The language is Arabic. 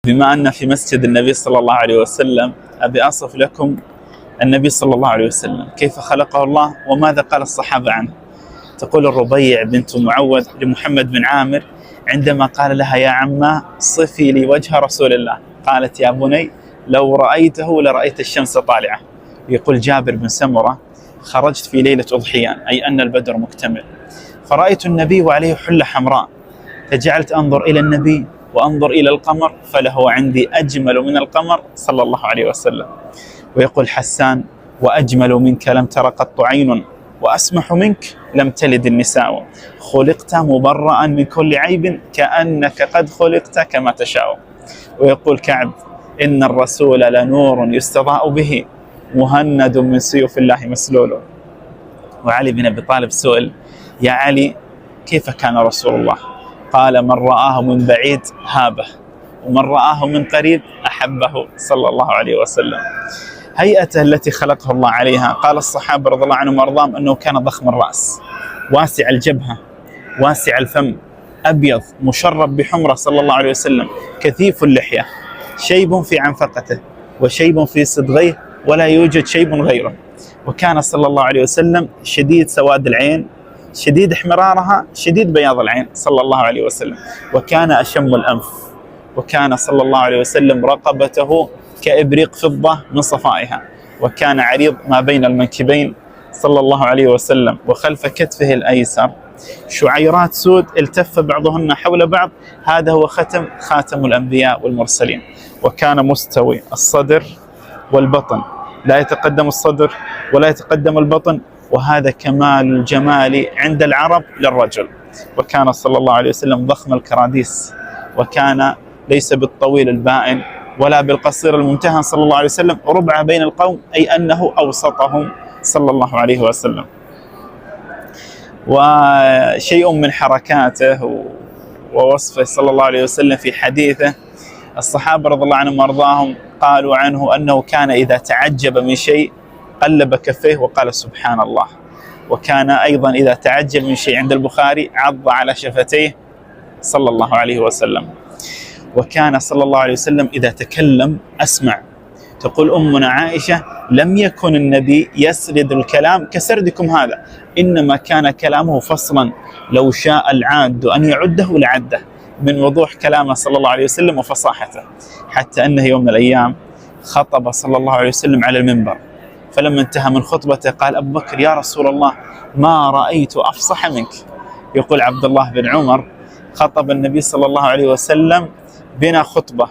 بما أن في مسجد النبي صلى الله عليه وسلم أبي أصف لكم النبي صلى الله عليه وسلم كيف خلقه الله وماذا قال الصحابة عنه. تقول الربيع بنت معوذ لمحمد بن عامر عندما قال لها: يا عماه صفي لي وجه رسول الله، قالت: يا بني لو رأيته لرأيت الشمس طالعة. يقول جابر بن سمرة: خرجت في ليلة أضحيان، أي أن البدر مكتمل، فرأيت النبي وعليه حلة حمراء، فجعلت أنظر إلى النبي وأنظر إلى القمر، فلهو عندي أجمل من القمر صلى الله عليه وسلم. ويقول حسان: وأجمل منك لم تر قط عين، وأسمح منك لم تلد النساء، خلقت مبرأ من كل عيب، كأنك قد خلقت كما تشاء. ويقول كعب: إن الرسول لنور يستضاء به، مهند من سيوف الله مسلول. وعلي بن أبي طالب سئل: يا علي كيف كان رسول الله؟ قال: من رآه من بعيد هابه، ومن رآه من قريب أحبه صلى الله عليه وسلم. هيئته التي خلقه الله عليها، قال الصحابة رضي الله عنهم وارضاهم أنه كان ضخم الرأس، واسع الجبهة، واسع الفم، أبيض مشرب بحمرة صلى الله عليه وسلم، كثيف اللحية، شيب في عنفقته وشيب في صدغيه ولا يوجد شيب غيره. وكان صلى الله عليه وسلم شديد سواد العين، شديد احمرارها، شديد بياض العين صلى الله عليه وسلم. وكان أشم الأنف، وكان صلى الله عليه وسلم رقبته كإبريق فضة من صفائها، وكان عريض ما بين المنكبين صلى الله عليه وسلم، وخلف كتفه الأيسر شعيرات سود التف بعضهن حول بعض، هذا هو خاتم الأنبياء والمرسلين. وكان مستوي الصدر والبطن، لا يتقدم الصدر ولا يتقدم البطن، وهذا كمال الجمال عند العرب للرجل. وكان صلى الله عليه وسلم ضخم الكراديس، وكان ليس بالطويل البائن ولا بالقصير الممتهن صلى الله عليه وسلم، ربع بين القوم، أي أنه أوسطهم صلى الله عليه وسلم. وشيء من حركاته ووصفه صلى الله عليه وسلم في حديثه، الصحابة رضي الله عنهم وارضاهم قالوا عنه أنه كان إذا تعجب من شيء قلب كفيه وقال سبحان الله. وكان أيضا إذا تعجب من شيء عند البخاري عض على شفتيه صلى الله عليه وسلم. وكان صلى الله عليه وسلم إذا تكلم أسمع. تقول أمنا عائشة: لم يكن النبي يسرد الكلام كسردكم هذا، إنما كان كلامه فصلا، لو شاء العاد أن يعده لعده، من وضوح كلامه صلى الله عليه وسلم وفصاحته، حتى أنه يوم من الأيام خطب صلى الله عليه وسلم على المنبر، فلما انتهى من خطبته قال أبو بكر: يا رسول الله ما رأيت أفصح منك. يقول عبد الله بن عمر: خطب النبي صلى الله عليه وسلم بنا خطبة